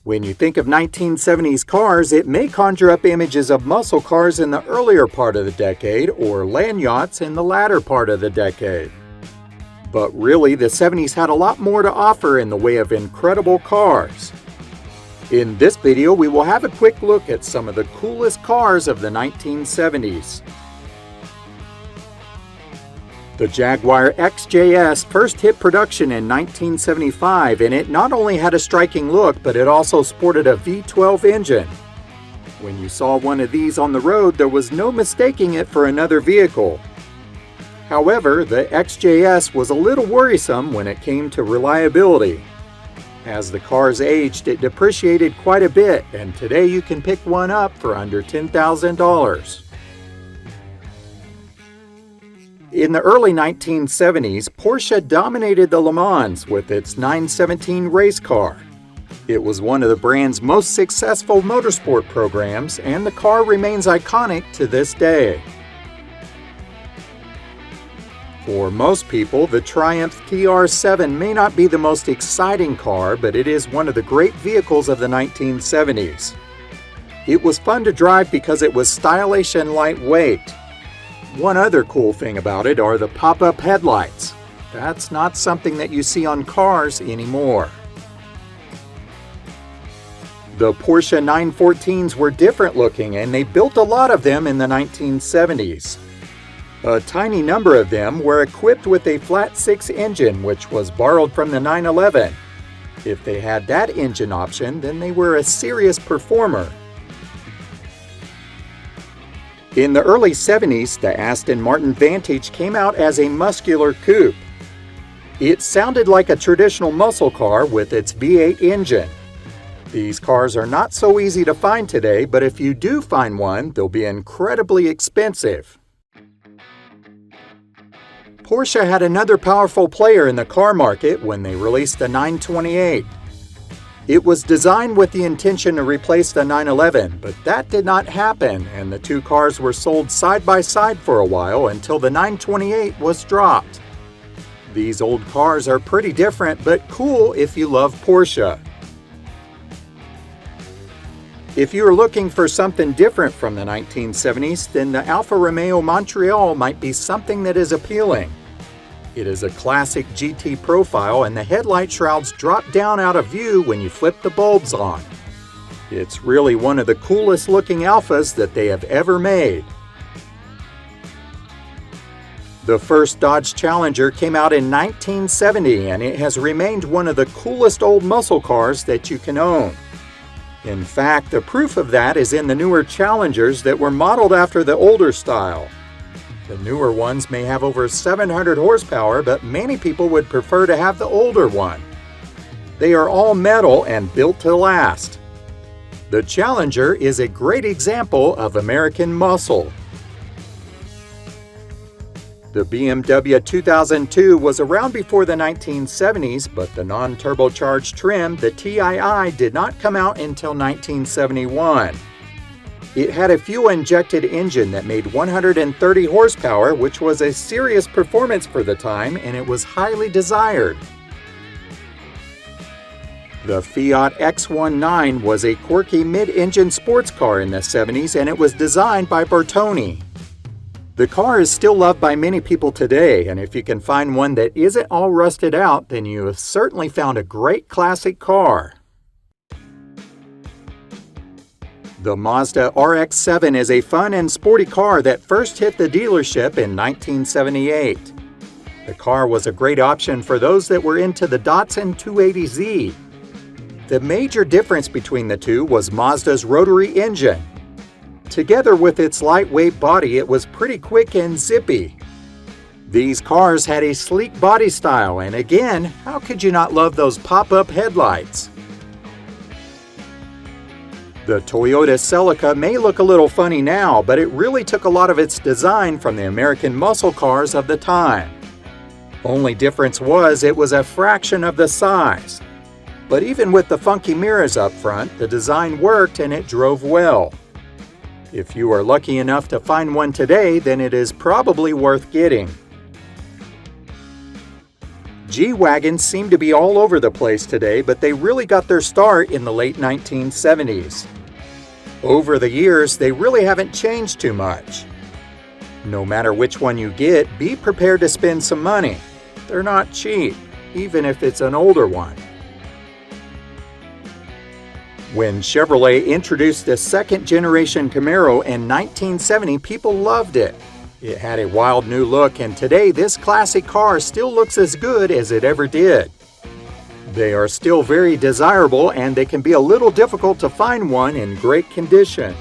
When you think of 1970s cars, it may conjure up images of muscle cars in the earlier part of the decade or land yachts in the latter part of the decade. But really, the 70s had a lot more to offer in the way of incredible cars. In this video, we will have a quick look at some of the coolest cars of the 1970s. The Jaguar XJS first hit production in 1975, and it not only had a striking look, but it also sported a V12 engine. When you saw one of these on the road, there was no mistaking it for another vehicle. However, the XJS was a little worrisome when it came to reliability. As the cars aged, it depreciated quite a bit, and today you can pick one up for under $10,000. In the early 1970s, Porsche dominated the Le Mans with its 917 race car. It was one of the brand's most successful motorsport programs, and the car remains iconic to this day. For most people, the Triumph TR7 may not be the most exciting car, but it is one of the great vehicles of the 1970s. It was fun to drive because it was stylish and lightweight. One other cool thing about it are the pop-up headlights. That's not something that you see on cars anymore. The Porsche 914s were different looking, and they built a lot of them in the 1970s. A tiny number of them were equipped with a flat-six engine, which was borrowed from the 911. If they had that engine option, then they were a serious performer. In the early 70s, the Aston Martin Vantage came out as a muscular coupe. It sounded like a traditional muscle car with its V8 engine. These cars are not so easy to find today, but if you do find one, they'll be incredibly expensive. Porsche had another powerful player in the car market when they released the 928. It was designed with the intention to replace the 911, but that did not happen, and the two cars were sold side by side for a while until the 928 was dropped. These old cars are pretty different, but cool if you love Porsche. If you are looking for something different from the 1970s, then the Alfa Romeo Montreal might be something that is appealing. It is a classic GT profile, and the headlight shrouds drop down out of view when you flip the bulbs on. It's really one of the coolest looking Alfas that they have ever made. The first Dodge Challenger came out in 1970, and it has remained one of the coolest old muscle cars that you can own. In fact, the proof of that is in the newer Challengers that were modeled after the older style. The newer ones may have over 700 horsepower, but many people would prefer to have the older one. They are all metal and built to last. The Challenger is a great example of American muscle. The BMW 2002 was around before the 1970s, but the non-turbocharged trim, the TII, did not come out until 1971. It had a fuel-injected engine that made 130 horsepower, which was a serious performance for the time, and it was highly desired. The Fiat X19 was a quirky mid-engine sports car in the 70s, and it was designed by Bertone. The car is still loved by many people today, and if you can find one that isn't all rusted out, then you have certainly found a great classic car. The Mazda RX7 is a fun and sporty car that first hit the dealership in 1978. The car was a great option for those that were into the Datsun 280Z. The major difference between the two was Mazda's rotary engine. Together with its lightweight body, it was pretty quick and zippy. These cars had a sleek body style, and again, how could you not love those pop-up headlights? The Toyota Celica may look a little funny now, but it really took a lot of its design from the American muscle cars of the time. Only difference was it was a fraction of the size. But even with the funky mirrors up front, the design worked and it drove well. If you are lucky enough to find one today, then it is probably worth getting. G-Wagons seem to be all over the place today, but they really got their start in the late 1970s. Over the years, they really haven't changed too much. No matter which one you get, be prepared to spend some money. They're not cheap, even if it's an older one. When Chevrolet introduced the second-generation Camaro in 1970, people loved it. It had a wild new look, and today this classic car still looks as good as it ever did. They are still very desirable, and they can be a little difficult to find one in great condition.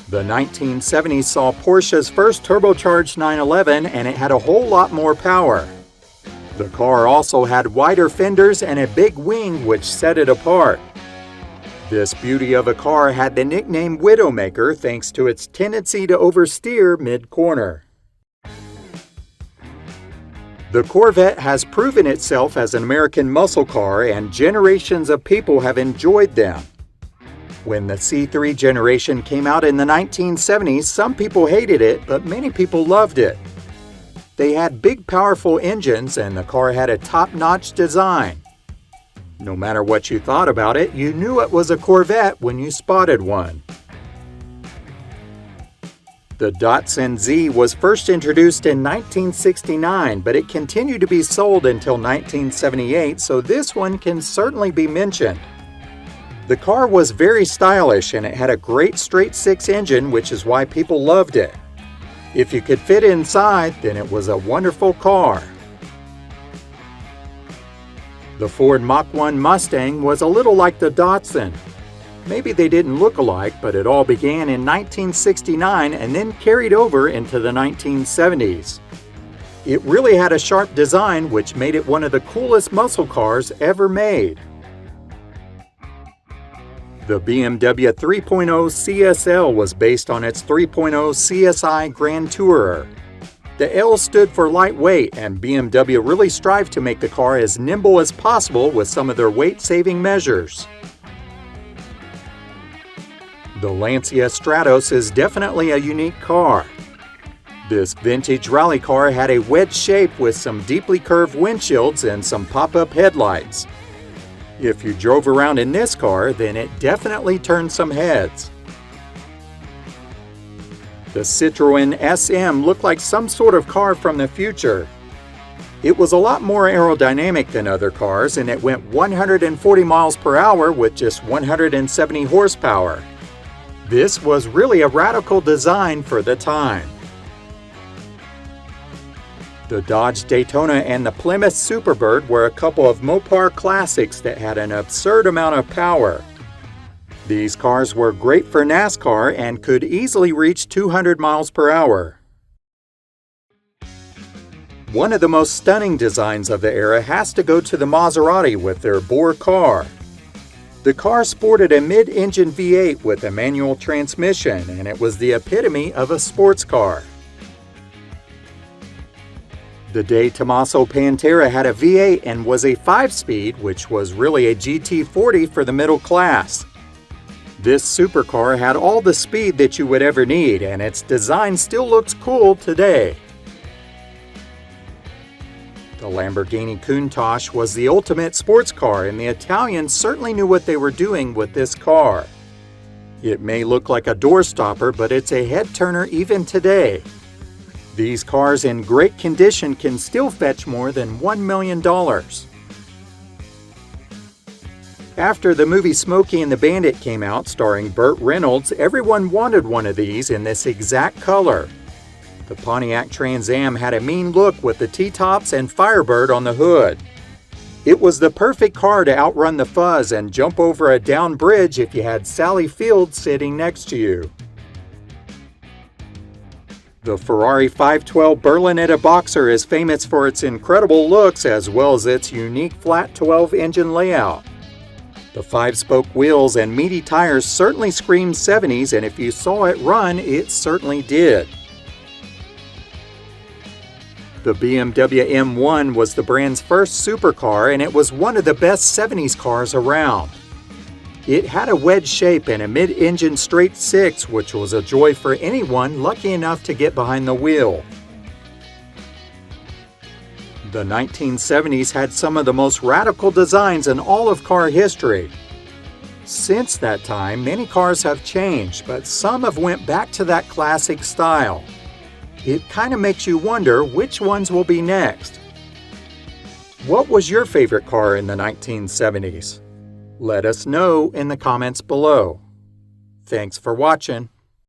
The 1970s saw Porsche's first turbocharged 911, and it had a whole lot more power. The car also had wider fenders and a big wing which set it apart. This beauty of a car had the nickname Widowmaker thanks to its tendency to oversteer mid-corner. The Corvette has proven itself as an American muscle car, and generations of people have enjoyed them. When the C3 generation came out in the 1970s, some people hated it, but many people loved it. They had big, powerful engines, and the car had a top-notch design. No matter what you thought about it, you knew it was a Corvette when you spotted one. The Datsun Z was first introduced in 1969, but it continued to be sold until 1978, so this one can certainly be mentioned. The car was very stylish, and it had a great straight-six engine, which is why people loved it. If you could fit inside, then it was a wonderful car. The Ford Mach 1 Mustang was a little like the Datsun. Maybe they didn't look alike, but it all began in 1969 and then carried over into the 1970s. It really had a sharp design, which made it one of the coolest muscle cars ever made. The BMW 3.0 CSL was based on its 3.0 CSI Grand Tourer. The L stood for lightweight, and BMW really strived to make the car as nimble as possible with some of their weight-saving measures. The Lancia Stratos is definitely a unique car. This vintage rally car had a wedge shape with some deeply curved windshields and some pop-up headlights. If you drove around in this car, then it definitely turned some heads. The Citroen SM looked like some sort of car from the future. It was a lot more aerodynamic than other cars, and it went 140 miles per hour with just 170 horsepower. This was really a radical design for the time. The Dodge Daytona and the Plymouth Superbird were a couple of Mopar classics that had an absurd amount of power. These cars were great for NASCAR and could easily reach 200 miles per hour. One of the most stunning designs of the era has to go to the Maserati with their bore car. The car sported a mid-engine V8 with a manual transmission, and it was the epitome of a sports car. The De Tomaso Pantera had a V8 and was a 5-speed, which was really a GT40 for the middle class. This supercar had all the speed that you would ever need, and its design still looks cool today. The Lamborghini Countach was the ultimate sports car, and the Italians certainly knew what they were doing with this car. It may look like a doorstopper, but it's a head-turner even today. These cars in great condition can still fetch more than $1 million. After the movie Smokey and the Bandit came out, starring Burt Reynolds, everyone wanted one of these in this exact color. The Pontiac Trans Am had a mean look with the T-tops and Firebird on the hood. It was the perfect car to outrun the fuzz and jump over a down bridge if you had Sally Field sitting next to you. The Ferrari 512 Berlinetta Boxer is famous for its incredible looks as well as its unique flat 12 engine layout. The 5-spoke wheels and meaty tires certainly screamed 70s, and if you saw it run, it certainly did. The BMW M1 was the brand's first supercar, and it was one of the best 70s cars around. It had a wedge shape and a mid-engine straight six, which was a joy for anyone lucky enough to get behind the wheel. The 1970s had some of the most radical designs in all of car history. Since that time, many cars have changed, but some have went back to that classic style. It kind of makes you wonder which ones will be next. What was your favorite car in the 1970s? Let us know in the comments below. Thanks for watching.